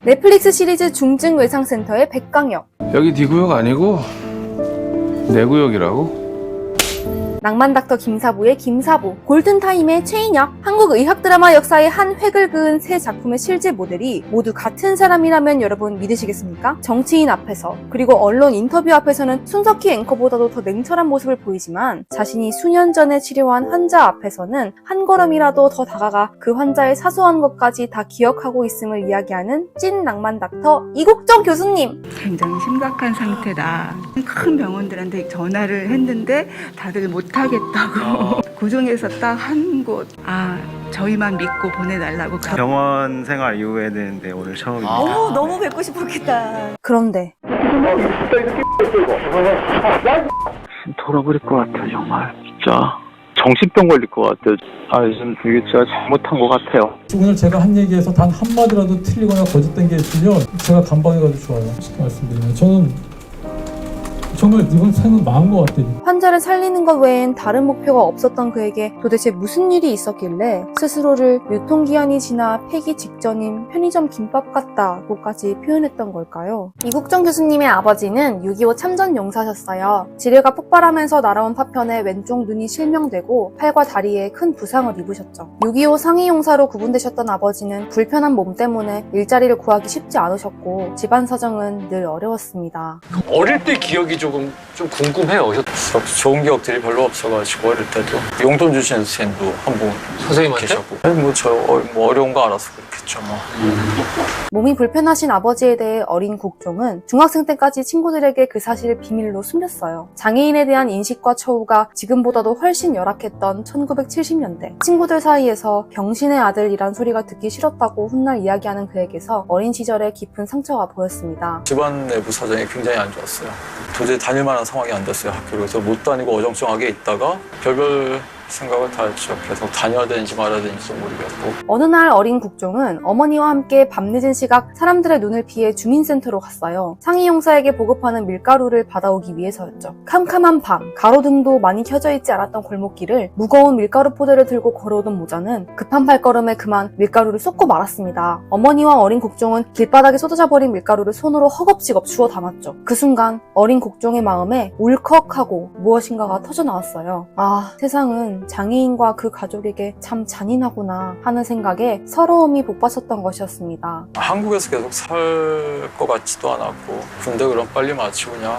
넷플릭스 시리즈 중증외상센터의 백강혁. 여기 네 구역 아니고 내 구역이라고? 낭만닥터 김사부의 김사부, 골든타임의 최인혁, 한국 의학 드라마 역사의 한 획을 그은 세 작품의 실제 모델이 모두 같은 사람이라면 여러분 믿으시겠습니까? 정치인 앞에서, 그리고 언론 인터뷰 앞에서는 손석희 앵커보다도 더 냉철한 모습을 보이지만 자신이 수년 전에 치료한 환자 앞에서는 한 걸음이라도 더 다가가 그 환자의 사소한 것까지 다 기억하고 있음을 이야기하는 찐 낭만닥터 이국정 교수님. 굉장히 심각한 상태다. 큰 병원들한테 전화를 했는데 다들 못하겠다고. 그 중에서 딱 한 곳, 저희만 믿고 보내달라고. 병원 생활 이후에는 오늘 처음입니다. 너무 뵙고 싶었겠다. 그런데 돌아버릴 것 같아요, 정말. 진짜 정신병 걸릴 것 같아요. 요즘 이게 제가 잘못한 것 같아요. 오늘 제가 한 얘기에서 단 한마디라도 틀리거나 거짓된 게 있으면 제가 감방해가지고 좋아요. 쉽게 말씀드리면 저는 정말 이번 생은 망한 것 같아요. 환자를 살리는 것 외엔 다른 목표가 없었던 그에게 도대체 무슨 일이 있었길래 스스로를 유통기한이 지나 폐기 직전인 편의점 김밥 같다고까지 표현했던 걸까요? 이국정 교수님의 아버지는 6.25 참전 용사셨어요. 지뢰가 폭발하면서 날아온 파편에 왼쪽 눈이 실명되고 팔과 다리에 큰 부상을 입으셨죠. 6.25 상위 용사로 구분되셨던 아버지는 불편한 몸 때문에 일자리를 구하기 쉽지 않으셨고 집안 사정은 늘 어려웠습니다. 어릴 때 기억이 좀 궁금해요. 좋은 기억들이 별로 없어가지고 어릴 때도 용돈 주시는 선생님도 한 분 선생님한테 계셨고 어려운 거 알아서 그렇겠죠. 몸이 불편하신 아버지에 대해 어린 국종은 중학생 때까지 친구들에게 그 사실을 비밀로 숨겼어요. 장애인에 대한 인식과 처우가 지금보다도 훨씬 열악했던 1970년대 친구들 사이에서 병신의 아들이란 소리가 듣기 싫었다고 훗날 이야기하는 그에게서 어린 시절에 깊은 상처가 보였습니다. 집안 내부 사정이 굉장히 안 좋았어요. 도저히 다닐 만한 상황이 안 됐어요. 학교를. 그래서 못 다니고 어정쩡하게 있다가 별별 생각을 다 했죠. 계속 다녀야 되는지 말아야 되는지도 모르겠고. 어느 날 어린 국종은 어머니와 함께 밤늦은 시각 사람들의 눈을 피해 주민센터로 갔어요. 상위 용사에게 보급하는 밀가루를 받아오기 위해서였죠. 캄캄한 밤, 가로등도 많이 켜져 있지 않았던 골목길을 무거운 밀가루 포대를 들고 걸어오던 모자는 급한 발걸음에 그만 밀가루를 쏟고 말았습니다. 어머니와 어린 국종은 길바닥에 쏟아져 버린 밀가루를 손으로 허겁지겁 주워 담았죠. 그 순간 어린 국종의 마음에 울컥하고 무엇인가가 터져나왔어요. 세상은 장애인과 그 가족에게 참 잔인하구나 하는 생각에 서러움이 복받쳤던 것이었습니다. 한국에서 계속 살 것 같지도 않았고 군대 그럼 빨리 마치고 그냥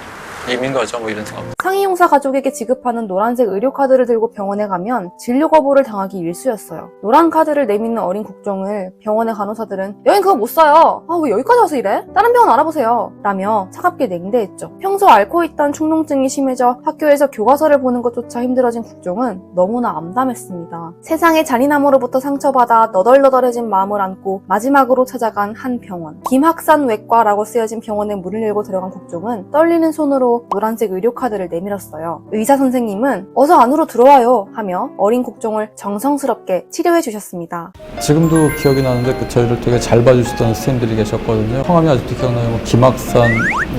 이민 가자 이런 생각. 상위 용사 가족에게 지급하는 노란색 의료카드를 들고 병원에 가면 진료 거부를 당하기 일쑤였어요. 노란 카드를 내미는 어린 국종을 병원의 간호사들은 여긴 그거 못 써요. 왜 여기까지 와서 이래? 다른 병원 알아보세요. 라며 차갑게 냉대했죠. 평소 앓고 있던 축농증이 심해져 학교에서 교과서를 보는 것조차 힘들어진 국종은 너무나 암담했습니다. 세상의 잔인함으로부터 상처받아 너덜너덜해진 마음을 안고 마지막으로 찾아간 한 병원. 김학산외과라고 쓰여진 병원에 문을 열고 들어간 국종은 떨리는 손으로 노란색 의료카드를 내밀었어요. 의사 선생님은 어서 안으로 들어와요 하며 어린 국종을 정성스럽게 치료해 주셨습니다. 지금도 기억이 나는데 저희를 되게 잘 봐주시던 선생님들이 계셨거든요. 성함이 아직도 기억나요. 김학산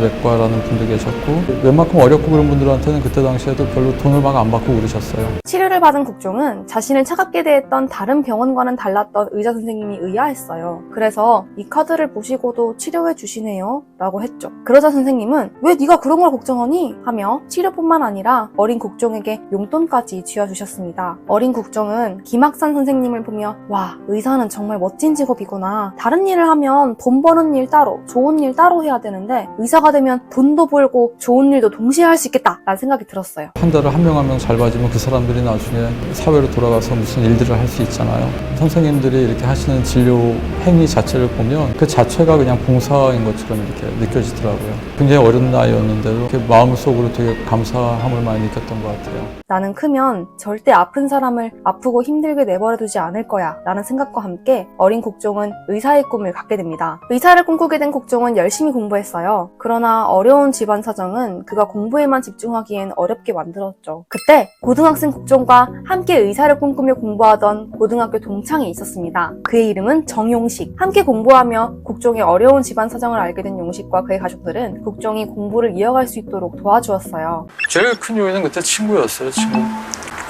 외과라는 분도 계셨고 웬만큼 어렵고 그런 분들한테는 그때 당시에도 별로 돈을 막 안 받고 그러셨어요. 치료를 받은 국종은 자신을 차갑게 대했던 다른 병원과는 달랐던 의사 선생님이 의아했어요. 그래서 이 카드를 보시고도 치료해 주시네요 라고 했죠. 그러자 선생님은 왜 네가 그런 걸 걱정하니? 하며 치료뿐만 아니라 어린 국종에게 용돈까지 쥐어주셨습니다. 어린 국종은 김학산 선생님을 보며 와, 의사는 정말 멋진 직업이구나. 다른 일을 하면 돈 버는 일 따로, 좋은 일 따로 해야 되는데 의사가 되면 돈도 벌고 좋은 일도 동시에 할 수 있겠다 라는 생각이 들었어요. 환자를 한 명 한 명 잘 봐주면 그 사람들이 나중에 사회로 돌아가서 무슨 일들을 할 수 있잖아요. 선생님들이 이렇게 하시는 진료 행위 자체를 보면 그 자체가 그냥 봉사인 것처럼 이렇게 느껴지더라고요. 굉장히 어린 나이였는데도 이렇게 마음속으로 되게 감사함을 많이 느꼈던 것 같아요. 나는 크면 절대 아픈 사람을 아프고 힘들게 내버려두지 않을 거야 라는 생각과 함께 어린 국종은 의사의 꿈을 갖게 됩니다. 의사를 꿈꾸게 된 국종은 열심히 공부했어요. 그러나 어려운 집안 사정은 그가 공부에만 집중하기엔 어렵게 만들었죠. 그때 고등학생 국종과 함께 의사를 꿈꾸며 공부하던 고등학교 동창이 있었습니다. 그의 이름은 정용식. 함께 공부하며 국종의 어려운 집안 사정을 알게 된 용식과 그의 가족들은 국종이 공부를 이어갈 수 있도록 도와주었어요. 제일 큰 요인은 그때 친구였어요. 친구.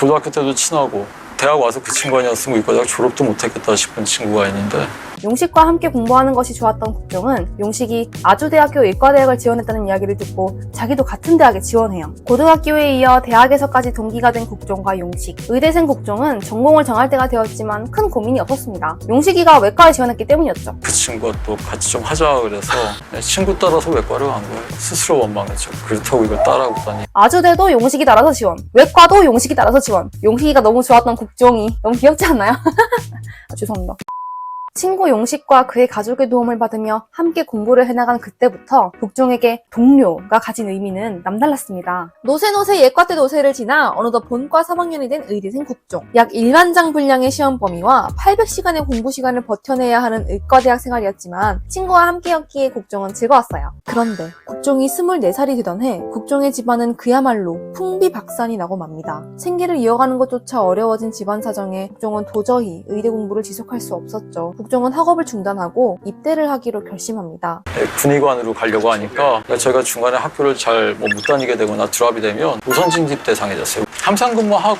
고등학교 때도 친하고 대학 와서 그 친구 아니었으면 이 과정 졸업도 못했겠다 싶은 친구가 있는데 용식과 함께 공부하는 것이 좋았던 국종은 용식이 아주대학교 의과대학을 지원했다는 이야기를 듣고 자기도 같은 대학에 지원해요. 고등학교에 이어 대학에서까지 동기가 된 국종과 용식. 의대생 국종은 전공을 정할 때가 되었지만 큰 고민이 없었습니다. 용식이가 외과에 지원했기 때문이었죠. 그 친구가 또 같이 좀 하자 그래서 친구 따라서 외과를 간 거예요. 스스로 원망했죠. 그렇다고 이걸 따라하고 다니. 아주대도 용식이 따라서 지원, 외과도 용식이 따라서 지원. 용식이가 너무 좋았던 국종이 너무 귀엽지 않나요? 죄송합니다. 친구 용식과 그의 가족의 도움을 받으며 함께 공부를 해나간 그때부터 국종에게 동료가 가진 의미는 남달랐습니다. 노세노세 예과 때 노세를 지나 어느덧 본과 3학년이 된 의대생 국종. 약 1만장 분량의 시험 범위와 800시간의 공부 시간을 버텨내야 하는 의과대학 생활이었지만 친구와 함께였기에 국종은 즐거웠어요. 그런데 국종이 24살이 되던 해 국종의 집안은 그야말로 풍비박산이 나고 맙니다. 생계를 이어가는 것조차 어려워진 집안 사정에 국종은 도저히 의대 공부를 지속할 수 없었죠. 국종은 학업을 중단하고 입대를 하기로 결심합니다. 군의관으로 가려고 하니까 제가 중간에 학교를 잘 못 다니게 되거나 드랍이 되면 우선 진입 대상이 됐어요. 함상 근무하고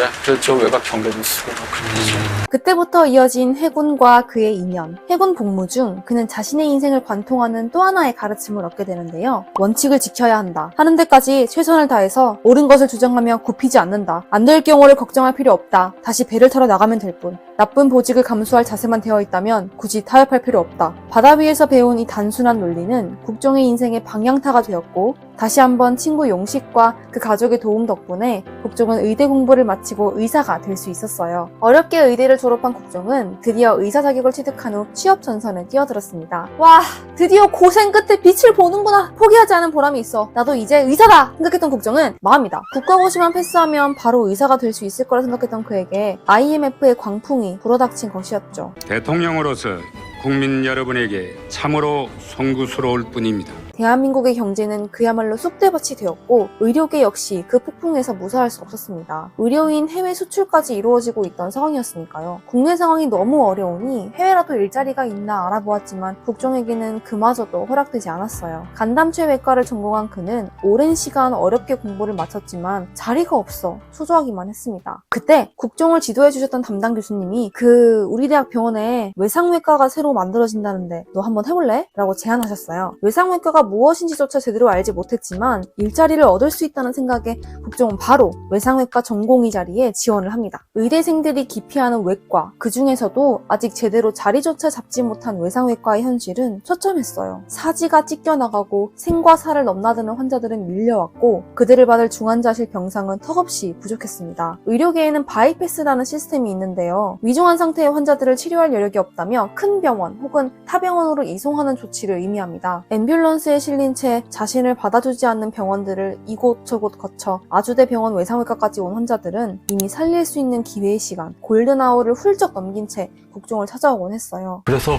그랬죠. 외곽 경계도 쓰고 그랬죠. 그때부터 이어진 해군과 그의 인연. 해군 복무 중 그는 자신의 인생을 관통하는 또 하나의 가르침을 얻게 되는데요. 원칙을 지켜야 한다. 하는 데까지 최선을 다해서 옳은 것을 주장하며 굽히지 않는다. 안 될 경우를 걱정할 필요 없다. 다시 배를 타러 나가면 될 뿐. 나쁜 보직을 감수할 자세만 되어 있다면 굳이 타협할 필요 없다. 바다 위에서 배운 이 단순한 논리는 국종의 인생의 방향타가 되었고 다시 한번 친구 용식과 그 가족의 도움 덕분에 국종은 의대 공부를 마치고 의사가 될 수 있었어요. 어렵게 의대를 졸업한 국종은 드디어 의사 자격을 취득한 후 취업 전선에 뛰어들었습니다. 와, 드디어 고생 끝에 빛을 보는구나. 포기하지 않은 보람이 있어. 나도 이제 의사다 생각했던 국종은 망합니다. 국가고시만 패스하면 바로 의사가 될 수 있을 거라 생각했던 그에게 IMF의 광풍이 불어닥친 것이었죠. 대통령으로서 국민 여러분에게 참으로 송구스러울 뿐입니다. 대한민국의 경제는 그야말로 쑥대밭이 되었고 의료계 역시 그 폭풍에서 무사할 수 없었습니다. 의료인 해외 수출까지 이루어지고 있던 상황이었으니까요. 국내 상황이 너무 어려우니 해외라도 일자리가 있나 알아보았지만 국종에게는 그마저도 허락되지 않았어요. 간담체 외과를 전공한 그는 오랜 시간 어렵게 공부를 마쳤지만 자리가 없어 초조하기만 했습니다. 그때 국종을 지도해주셨던 담당 교수님이 우리 대학 병원에 외상외과가 새로 만들어진다는데 너 한번 해볼래? 라고 제안하셨어요. 외상외과가 무엇인지조차 제대로 알지 못했지만 일자리를 얻을 수 있다는 생각에 국종은 바로 외상외과 전공의 자리에 지원을 합니다. 의대생들이 기피하는 외과, 그 중에서도 아직 제대로 자리조차 잡지 못한 외상외과의 현실은 처참했어요. 사지가 찢겨나가고 생과 사를 넘나드는 환자들은 밀려왔고 그들을 받을 중환자실 병상은 턱없이 부족했습니다. 의료계에는 바이패스라는 시스템이 있는데요. 위중한 상태의 환자들을 치료할 여력이 없다며 큰 병원 혹은 타 병원으로 이송하는 조치를 의미합니다. 앰뷸런스에 실린 채 자신을 받아주지 않는 병원들을 이곳저곳 거쳐 아주대 병원 외상외과까지 온 환자들은 이미 살릴 수 있는 기회의 시간, 골든아워를 훌쩍 넘긴 채 국종을 찾아오곤 했어요. 그래서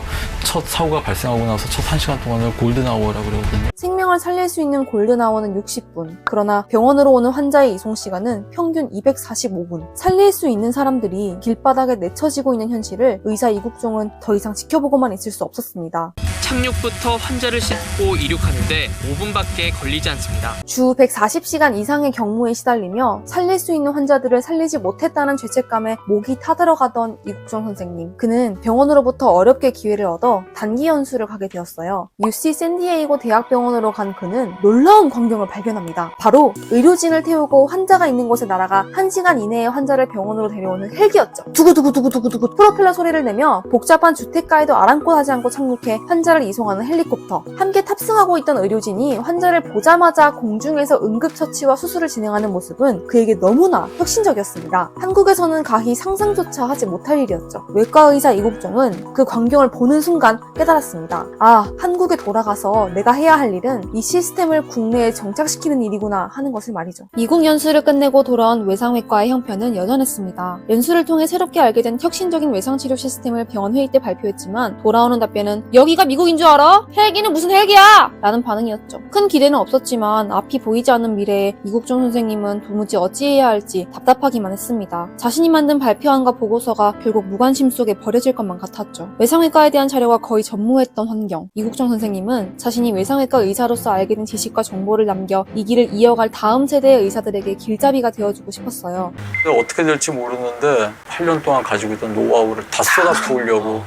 첫 사고가 발생하고 나서 첫 1시간 동안을 골든아워라고 그러거든요. 생명을 살릴 수 있는 골든아워는 60분. 그러나 병원으로 오는 환자의 이송 시간은 평균 245분. 살릴 수 있는 사람들이 길바닥에 내쳐지고 있는 현실을 의사 이국종은 더 이상 지켜보고만 있을 수 없었습니다. 착륙부터 환자를 싣고 이륙하는데 5분밖에 걸리지 않습니다. 주 140시간 이상의 경무에 시달리며 살릴 수 있는 환자들을 살리지 못했다는 죄책감에 목이 타들어가던 이국종 선생님. 그는 병원으로부터 어렵게 기회를 얻어 단기 연수를 가게 되었어요. UC 샌디에이고 대학병원으로 간 그는 놀라운 광경을 발견합니다. 바로 의료진을 태우고 환자가 있는 곳에 날아가 1시간 이내에 환자를 병원으로 데려오는 헬기였죠. 두구두구두구두구두구 프로펠러 소리를 내며 복잡한 주택가에도 아랑곳하지 않고 착륙해 환자를 이송하는 헬리콥터. 함께 탑승하고 있던 의료진이 환자를 보자마자 공중에서 응급처치와 수술을 진행하는 모습은 그에게 너무나 혁신적이었습니다. 한국에서는 가히 상상조차 하지 못할 일이었죠. 외과 의사 이국종은 그 광경을 보는 순간 깨달았습니다. 아, 한국에 돌아가서 내가 해야 할 일은 이 시스템을 국내에 정착시키는 일이구나 하는 것을 말이죠. 이국 연수를 끝내고 돌아온 외상외과의 형편은 여전했습니다. 연수를 통해 새롭게 알게 된 혁신적인 외상치료 시스템을 병원 회의 때 발표했지만 돌아오는 답변은 여기가 미국 미국인 줄 알아? 헬기는 무슨 헬기야! 라는 반응이었죠. 큰 기대는 없었지만 앞이 보이지 않는 미래에 이국종 선생님은 도무지 어찌해야 할지 답답하기만 했습니다. 자신이 만든 발표안과 보고서가 결국 무관심 속에 버려질 것만 같았죠. 외상외과에 대한 자료가 거의 전무했던 환경. 이국종 선생님은 자신이 외상외과 의사로서 알게 된 지식과 정보를 남겨 이 길을 이어갈 다음 세대의 의사들에게 길잡이가 되어주고 싶었어요. 어떻게 될지 모르는데 8년 동안 가지고 있던 노하우를 다 쏟아부으려고.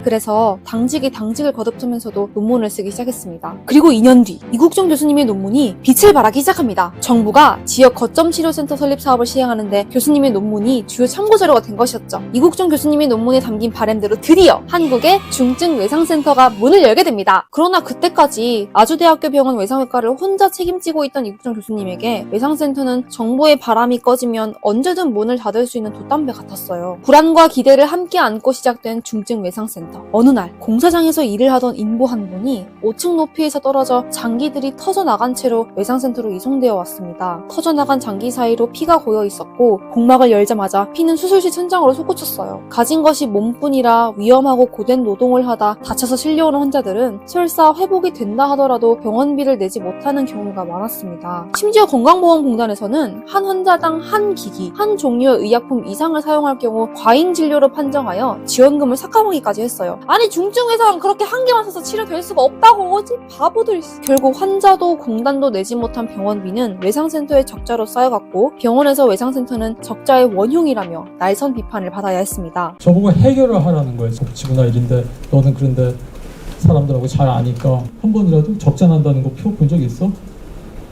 그래서 당직을 거듭하면서도 논문을 쓰기 시작했습니다. 그리고 2년 뒤 이국종 교수님의 논문이 빛을 발하기 시작합니다. 정부가 지역 거점 치료센터 설립 사업을 시행하는데 교수님의 논문이 주요 참고자료가 된 것이었죠. 이국종 교수님의 논문에 담긴 바램대로 드디어 한국의 중증 외상센터가 문을 열게 됩니다. 그러나 그때까지 아주대학교 병원 외상외과를 혼자 책임지고 있던 이국종 교수님에게 외상센터는 정부의 바람이 꺼지면 언제든 문을 닫을 수 있는 돛담배 같았어요. 불안과 기대를 함께 안고 시작된 중증 외상센터. 어느 날 공사장에서 일을 하던 인부 한 분이 5층 높이에서 떨어져 장기들이 터져나간 채로 외상센터로 이송되어 왔습니다. 터져나간 장기 사이로 피가 고여 있었고 복막을 열자마자 피는 수술실 천장으로 솟구쳤어요. 가진 것이 몸뿐이라 위험하고 고된 노동을 하다 다쳐서 실려오는 환자들은 설사 회복이 된다 하더라도 병원비를 내지 못하는 경우가 많았습니다. 심지어 건강보험공단에서는 한 환자당 한 기기, 한 종류의 의약품 이상을 사용할 경우 과잉 진료로 판정하여 지원금을 삭감하기까지 했어요. 아니 중증 외상 그렇게 한 개만 써서 치료될 수가 없다고 어디 바보들. 결국 환자도 공단도 내지 못한 병원비는 외상센터의 적자로 쌓여갔고 병원에서 외상센터는 적자의 원흉이라며 날선 비판을 받아야 했습니다. 저보고 해결을 하라는 거예요. 복지구나 일인데 너는 그런데 사람들하고 잘 아니까 한 번이라도 적자 난다는 거 표 본 적 있어?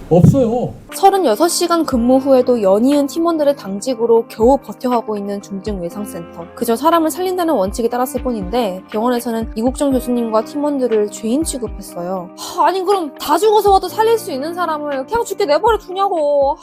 없어요. 36시간 근무 후에도 연이은 팀원들의 당직으로 겨우 버텨가고 있는 중증 외상센터. 그저 사람을 살린다는 원칙에 따랐을 뿐인데 병원에서는 이국종 교수님과 팀원들을 죄인 취급했어요. 아니 그럼 다 죽어서 와도 살릴 수 있는 사람을 그냥 죽게 내버려 두냐고.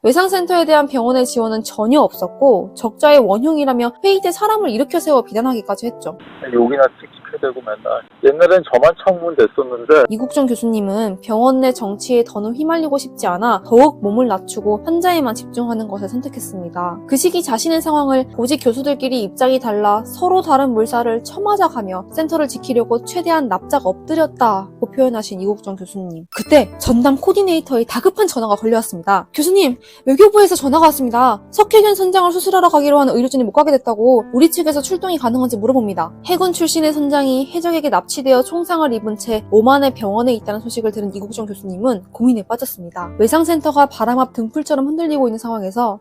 외상센터에 대한 병원의 지원은 전혀 없었고 적자의 원흉이라며 회의 때 사람을 일으켜 세워 비난하기까지 했죠. 욕이나 찍찍해대고 맨날. 옛날엔 저만 청문 됐었는데 이국종 교수님은 병원 내 정치에 더는 휘말리고 싶지 않아 더욱 몸을 낮추고 환자에만 집중하는 것을 선택했습니다. 그 시기 자신의 상황을 보직 교수들끼리 입장이 달라 서로 다른 물살을 쳐맞아가며 센터를 지키려고 최대한 납작 엎드렸다고 표현하신 이국종 교수님. 그때 전담 코디네이터의 다급한 전화가 걸려왔습니다. 교수님, 외교부에서 전화가 왔습니다. 석혜균 선장을 수술하러 가기로 한 의료진이 못 가게 됐다고 우리 측에서 출동이 가능한지 물어봅니다. 해군 출신의 선장이 해적에게 납치되어 총상을 입은 채 오만의 병원에 있다는 소식을 들은 이국종 교수님은 고민에 빠졌습니다. 외상센터가 바람 앞 등불처럼 흔들리고 있는 상황에서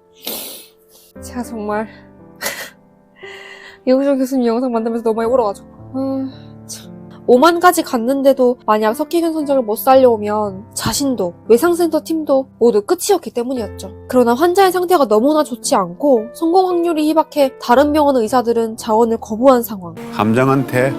제가 정말 이국종 교수님 영상 만들면서 너무 많이 울어가지고 오만까지 갔는데도 만약 석혜균 선장을 못 살려오면 자신도 외상센터 팀도 모두 끝이었기 때문이었죠. 그러나 환자의 상태가 너무나 좋지 않고 성공 확률이 희박해 다른 병원 의사들은 자원을 거부한 상황. 함장한테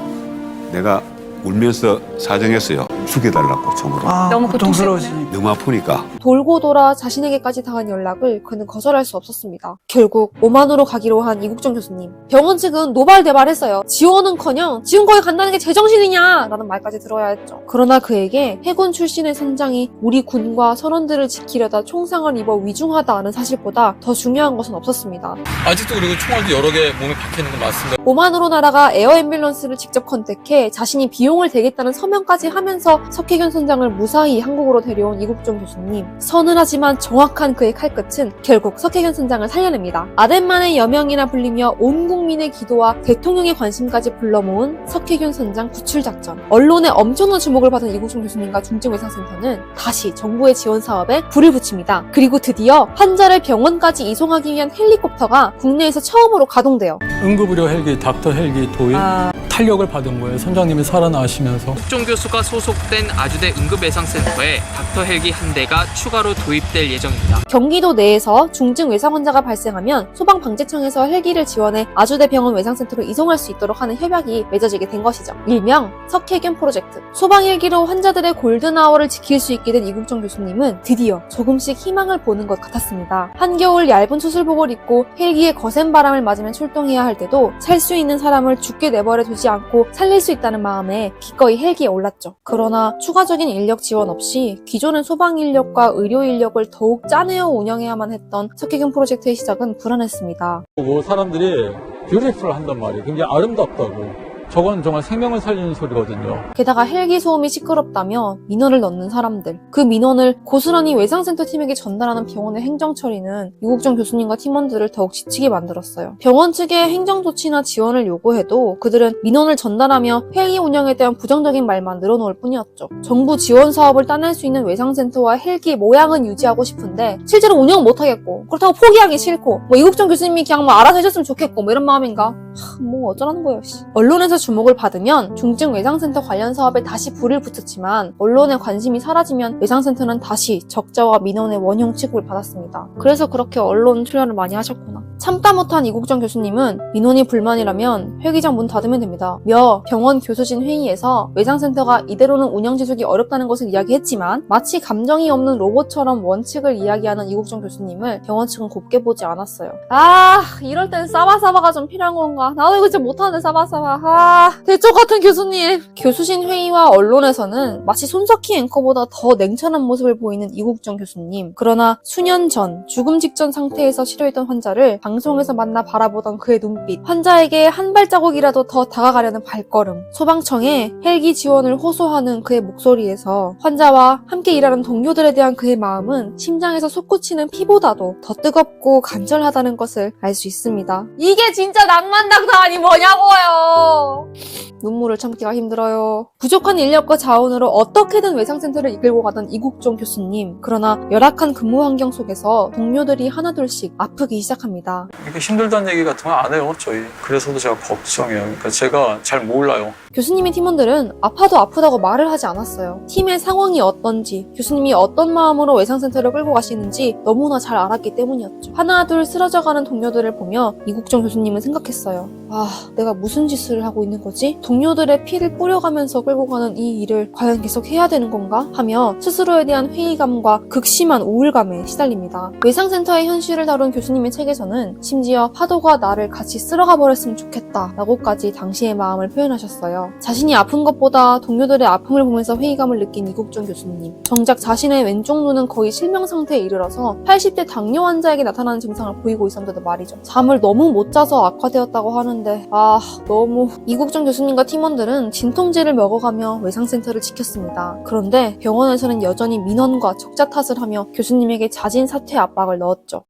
내가 울면서 사정했어요. 죽여달라고 총으로. 너무 고통스러우시. 너무 아프니까. 돌고 돌아 자신에게까지 당한 연락을 그는 거절할 수 없었습니다. 결국 오만으로 가기로 한 이국종 교수님. 병원 측은 노발대발했어요. 지원은커녕 지금 거기 간다는 게 제정신이냐 라는 말까지 들어야 했죠. 그러나 그에게 해군 출신의 선장이 우리 군과 선원들을 지키려다 총상을 입어 위중하다는 사실보다 더 중요한 것은 없었습니다. 아직도 그리고 총알도 여러 개 몸에 박혀있는 건 맞습니다. 오만으로 날아가 에어 앰뷸런스를 직접 컨택해 자신이 비용을 대겠다는 서명까지 하면서 석혜균 선장을 무사히 한국으로 데려온 이국종 교수님. 서늘하지만 정확한 그의 칼끝은 결국 석혜균 선장을 살려냅니다. 아덴만의 여명이라 불리며 온 국민의 기도와 대통령의 관심까지 불러모은 석혜균 선장 구출작전. 언론의 엄청난 주목을 받은 이국종 교수님과 중증외상센터는 다시 정부의 지원 사업에 불을 붙입니다. 그리고 드디어 환자를 병원까지 이송하기 위한 헬리콥터가 국내에서 처음으로 가동돼요. 응급의료 헬기, 닥터 헬기 도입 탄력을 받은 거예요. 선장님이 살아나시면서. 국종 교수가 소속된 아주대 응급외상센터에 닥터 헬기 한 대가 추가로 도입될 예정입니다. 경기도 내에서 중증 외상 환자가 발생하면 소방방재청에서 헬기를 지원해 아주대 병원 외상센터로 이송할 수 있도록 하는 협약이 맺어지게 된 것이죠. 일명 석혜균 프로젝트. 소방 헬기로 환자들의 골든아워를 지킬 수 있게 된 이국종 교수님은 드디어 조금씩 희망을 보는 것 같았습니다. 한겨울 얇은 수술복을 입고 헬기에 거센 바람을 맞으며 출동해야 할 때도 살 수 있는 사람을 죽게 내버려 두지 않고 살릴 수 있다는 마음에 기꺼이 헬기에 올랐죠. 그러나 추가적인 인력 지원 없이 기존의 소방 인력과 의료 인력을 더욱 짜내어 운영해야만 했던 석혜균 프로젝트의 시작은 불안했습니다. 사람들이 뷰티풀 한단 말이에요. 굉장히 아름답다고. 저건 정말 생명을 살리는 소리거든요. 게다가 헬기 소음이 시끄럽다며 민원을 넣는 사람들, 그 민원을 고스란히 외상센터 팀에게 전달하는 병원의 행정처리는 이국정 교수님과 팀원들을 더욱 지치게 만들었어요. 병원 측에 행정조치나 지원을 요구해도 그들은 민원을 전달하며 헬기 운영에 대한 부정적인 말만 늘어놓을 뿐이었죠. 정부 지원 사업을 따낼 수 있는 외상센터와 헬기 모양은 유지하고 싶은데 실제로 운영은 못하겠고, 그렇다고 포기하기 싫고, 뭐 이국정 교수님이 그냥 뭐 알아서 해줬으면 좋겠고 뭐 이런 마음인가? 뭐 어쩌라는 거예요. 언론에서 주목을 받으면 중증 외상센터 관련 사업에 다시 불을 붙였지만 언론의 관심이 사라지면 외상센터는 다시 적자와 민원의 원형 취급을 받았습니다. 그래서 그렇게 언론 출연을 많이 하셨구나. 참다 못한 이국정 교수님은 민원이 불만이라면 회기장 문 닫으면 됩니다. 며 병원 교수진 회의에서 외상센터가 이대로는 운영 지속이 어렵다는 것을 이야기했지만 마치 감정이 없는 로봇처럼 원칙을 이야기하는 이국정 교수님을 병원 측은 곱게 보지 않았어요. 이럴 땐 싸바싸바가 좀 필요한 건가? 나도 이거 진짜 못하는데 싸바싸바. 대쪽 같은 교수님. 교수진 회의와 언론에서는 마치 손석희 앵커보다 더 냉철한 모습을 보이는 이국정 교수님. 그러나 수년 전 죽음 직전 상태에서 치료했던 환자를 방송에서 만나 바라보던 그의 눈빛, 환자에게 한 발자국이라도 더 다가가려는 발걸음, 소방청에 헬기 지원을 호소하는 그의 목소리에서 환자와 함께 일하는 동료들에 대한 그의 마음은 심장에서 솟구치는 피보다도 더 뜨겁고 간절하다는 것을 알 수 있습니다. 이게 진짜 낭만당당하니 뭐냐고요. 눈물을 참기가 힘들어요. 부족한 인력과 자원으로 어떻게든 외상센터를 이끌고 가던 이국정 교수님. 그러나 열악한 근무 환경 속에서 동료들이 하나둘씩 아프기 시작합니다. 이게 힘들다는 얘기 같은 건 안 해요, 저희. 그래서도 제가 걱정해요. 그러니까 제가 잘 몰라요. 교수님의 팀원들은 아파도 아프다고 말을 하지 않았어요. 팀의 상황이 어떤지, 교수님이 어떤 마음으로 외상센터를 끌고 가시는지 너무나 잘 알았기 때문이었죠. 하나둘 쓰러져가는 동료들을 보며 이국정 교수님은 생각했어요. 내가 무슨 짓을 하고 있는 거지? 동료들의 피를 뿌려가면서 끌고 가는 이 일을 과연 계속 해야 되는 건가? 하며 스스로에 대한 회의감과 극심한 우울감에 시달립니다. 외상센터의 현실을 다룬 교수님의 책에서는 심지어 파도가 나를 같이 쓸어가 버렸으면 좋겠다 라고까지 당시의 마음을 표현하셨어요. 자신이 아픈 것보다 동료들의 아픔을 보면서 회의감을 느낀 이국정 교수님. 정작 자신의 왼쪽 눈은 거의 실명 상태에 이르러서 80대 당뇨 환자에게 나타나는 증상을 보이고 있었는데도 말이죠. 잠을 너무 못 자서 악화되었다고 하는데 너무. 이국정 교수님과 팀원들은 진통제를 먹어가며 외상센터를 지켰습니다. 그런데 병원에서는 여전히 민원과 적자 탓을 하며 교수님에게 자진 사퇴 압박을 넣었죠.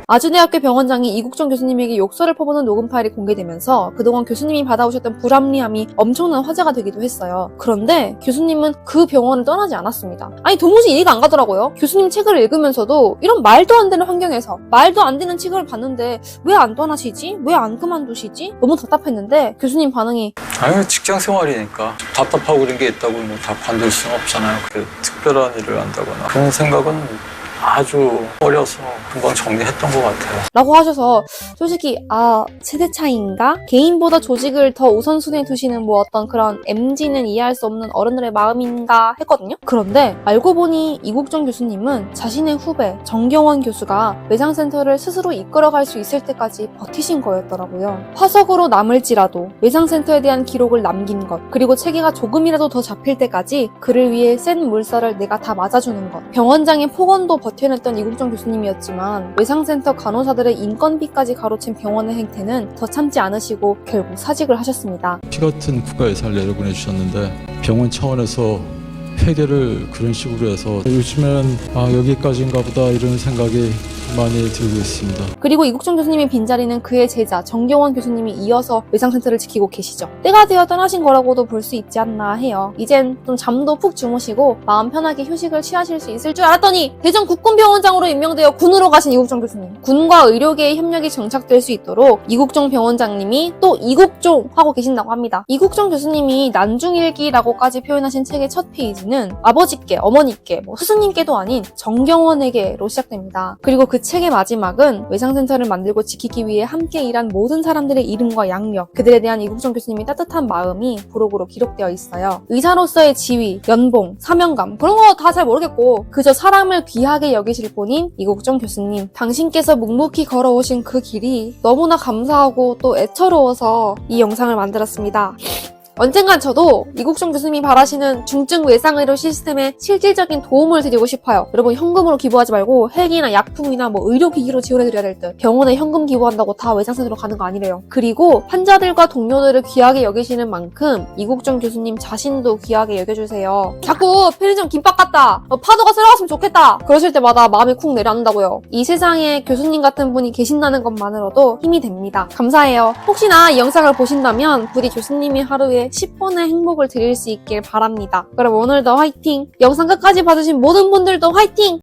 아주대학교 병원장이 이국정 교수님에게 욕설을 퍼부는 녹음 파일이 공개되면서 그동안 교수님이 받아오셨던 불합리함이 엄청난 화제가 되기도 했어요. 그런데 교수님은 그 병원을 떠나지 않았습니다. 도무지 이해가 안 가더라고요. 교수님 책을 읽으면서도 이런 말도 안 되는 환경에서 말도 안 되는 취급을 받는데 왜 안 떠나시지? 왜 안 그만두시지? 너무 답답했는데 교수님 반응이 직장 생활이니까 답답하고 그런 게 있다고 뭐 다 관둘 수는 없잖아요. 그 특별한 일을 한다거나 그런 생각은 아주 어려서 금방 정리했던 것 같아요. 라고 하셔서 솔직히 세대 차이인가? 개인보다 조직을 더 우선순위에 두시는 뭐 어떤 그런 MZ는 이해할 수 없는 어른들의 마음인가 했거든요. 그런데 알고 보니 이국정 교수님은 자신의 후배 정경원 교수가 외상센터를 스스로 이끌어갈 수 있을 때까지 버티신 거였더라고요. 화석으로 남을지라도 외상센터에 대한 기록을 남긴 것, 그리고 체계가 조금이라도 더 잡힐 때까지 그를 위해 센 물살을 내가 다 맞아주는 것. 병원장의 폭언도 버텨냈던 이국정 교수님이었지만 외상센터 간호사들의 인건비까지 가로챈 병원의 행태는 더 참지 않으시고 결국 사직을 하셨습니다. 피 같은 국가 예산을 내려보내주셨는데 병원 차원에서 회계를 그런 식으로 해서 요즘엔 여기까지인가 보다 이런 생각이 많이 들고 있습니다. 그리고 이국정 교수님의 빈자리는 그의 제자 정경원 교수님이 이어서 외상센터를 지키고 계시죠. 때가 되어 떠나신 거라고도 볼 수 있지 않나 해요. 이젠 좀 잠도 푹 주무시고 마음 편하게 휴식을 취하실 수 있을 줄 알았더니 대전 국군병원장으로 임명되어 군으로 가신 이국정 교수님. 군과 의료계의 협력이 정착될 수 있도록 이국정 병원장님이 또 이국종 하고 계신다고 합니다. 이국정 교수님이 난중일기라고까지 표현하신 책의 첫 페이지는 아버지께, 어머니께, 스승님께도 아닌 정경원에게로 시작됩니다. 그리고 그 책의 마지막은 외상센터를 만들고 지키기 위해 함께 일한 모든 사람들의 이름과 양력, 그들에 대한 이국정 교수님의 따뜻한 마음이 부록으로 기록되어 있어요. 의사로서의 지위, 연봉, 사명감 그런 거 다 잘 모르겠고 그저 사람을 귀하게 여기실 분인 이국정 교수님. 당신께서 묵묵히 걸어오신 그 길이 너무나 감사하고 또 애처로워서 이 영상을 만들었습니다. 언젠간 저도 이국종 교수님이 바라시는 중증 외상의료 시스템에 실질적인 도움을 드리고 싶어요. 여러분 현금으로 기부하지 말고 헬기나 약품이나 뭐 의료기기로 지원해드려야 될 듯. 병원에 현금 기부한다고 다 외상센터로 가는 거 아니래요. 그리고 환자들과 동료들을 귀하게 여기시는 만큼 이국종 교수님 자신도 귀하게 여겨주세요. 자꾸 편의점 김밥 같다. 파도가 쓸어갔으면 좋겠다. 그러실 때마다 마음이 쿵 내려앉는다고요. 이 세상에 교수님 같은 분이 계신다는 것만으로도 힘이 됩니다. 감사해요. 혹시나 이 영상을 보신다면 부디 교수님이 하루에 10번의 행복을 드릴 수 있길 바랍니다. 그럼 오늘도 화이팅! 영상 끝까지 봐주신 모든 분들도 화이팅!